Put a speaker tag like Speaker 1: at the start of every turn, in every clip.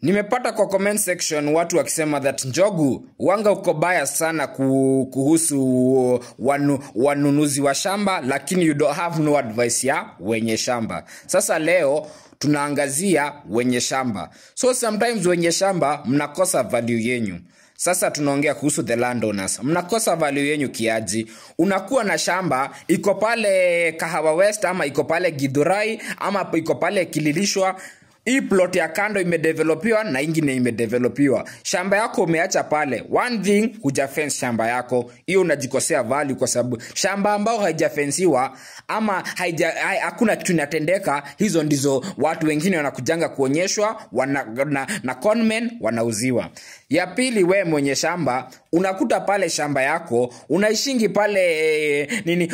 Speaker 1: Nimepata kwa comment section watu wakisema that Njogu wanga uko baya sana kuhusu wanunuzi wa shamba, lakini you don't have no advice ya wenye shamba. Sasa leo tunaangazia wenye shamba. So sometimes wenye shamba mnakosa value yenyu. Sasa tunaongea kuhusu the landowners. Mnakosa value yenyu kiaji. Unakuwa na shamba iko pale Kahawa West ama iko pale Githurai ama iko pale Kililishwa. Hii plot ya kando imedevelopiwa na ingine imedevelopiwa. Shamba yako umeacha pale. One thing, hujafence shamba yako. Hiyo unajikosea value kwa sababu shamba ambao haijafensiwa ama hakuna kitu inatendeka, hizo ndizo watu wengine wanakujanga kuonyeshwa, na conmen wanauziwa. Ya pili, we mwenye shamba unakuta pale shamba yako unaishingi pale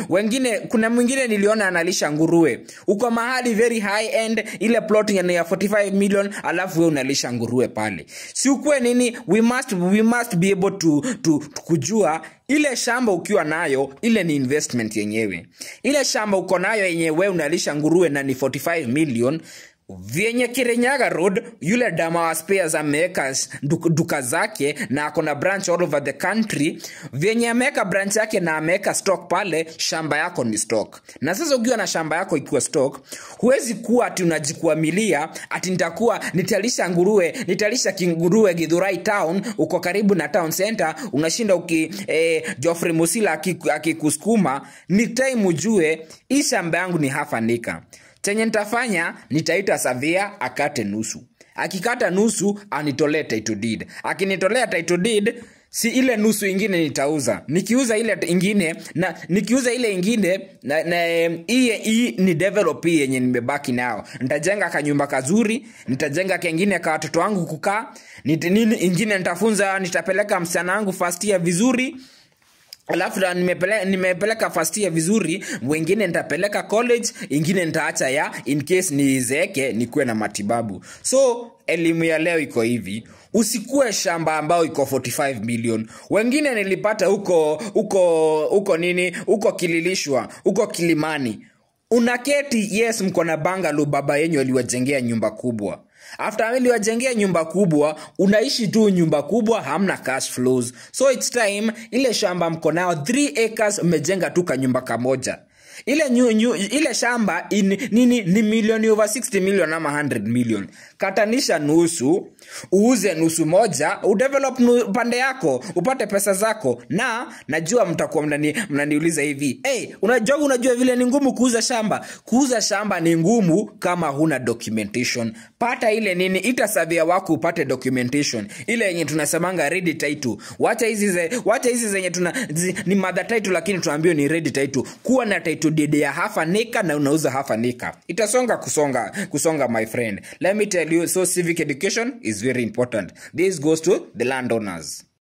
Speaker 1: wengine, kuna mwingine niliona analisha nguruwe. Uko mahali very high end, ile plotting ya 45 million, alafu we unalisha nguruwe pale. Si ukwe we must be able to kujua ile shamba ukiwa nayo, ile ni investment yenyewe. Ile shamba uko nayo yenyewe unalisha nguruwe na ni 45 million, vyenye Kirinyaga Road, yule dama wa spares ameweka duka zake na akona branch all over the country, vyenye ameweka branch yake na ameweka stock pale, shamba yako ni stock. Na sasa ukiwa na shamba yako ikiwa stock, huwezi kuwa ati unajikuamilia ati nitalisha kinguruwe Githurai town, uko karibu na town center, unashinda Geoffrey Musila akikusukuma. Ni time ujue hii shamba yangu ni half an acre. Chenye nitafanya, nitaita Savia akate nusu. Akikata nusu, anitolee title deed. Akinitolea title deed, si ile nusu ingine nitauza. Nikiuza ile ingine hii ni develop hii yenye nimebaki nao. Nitajenga kanyumba kazuri, nitajenga kengine kwa watoto wangu kukaa, ingine nitafunza, nitapeleka msichana wangu first year vizuri. Alafu nimepeleka first year vizuri, wengine nitapeleka college, ingine nitaacha ya in case nizeeke nikuwe na matibabu. So elimu ya leo iko hivi, usikue shamba ambao iko 45 million. Wengine nilipata huko Kililishwa, huko Kilimani. Unaketi, yes, mko na bungalow, baba yenyu aliwajengea nyumba kubwa. After aliwajengea nyumba kubwa, unaishi tu nyumba kubwa, hamna cash flows. So it's time, ile shamba mko nao 3 acres umejenga tu nyumba kamoja. Ile shamba ni milioni over 60 million ama 100 million. Katanisha nusu, uuze nusu moja, udevelop pande yako, upate pesa zako. Na najua mtakuwa mnaniuliza hivi, unajua vile ni ngumu kuuza shamba. Kuuza shamba ni ngumu kama huna documentation. Pata ile ita Savia wako upate documentation. Ile yenye tunasemanga ready title. Wacha hizi zenye ni mother title lakini tunaambiwa ni ready title. Kuwa na title deed ya half an acre na unauza half an acre. Itasonga kusonga my friend. Let me tell you, so civic education is very important. This goes to the landowners.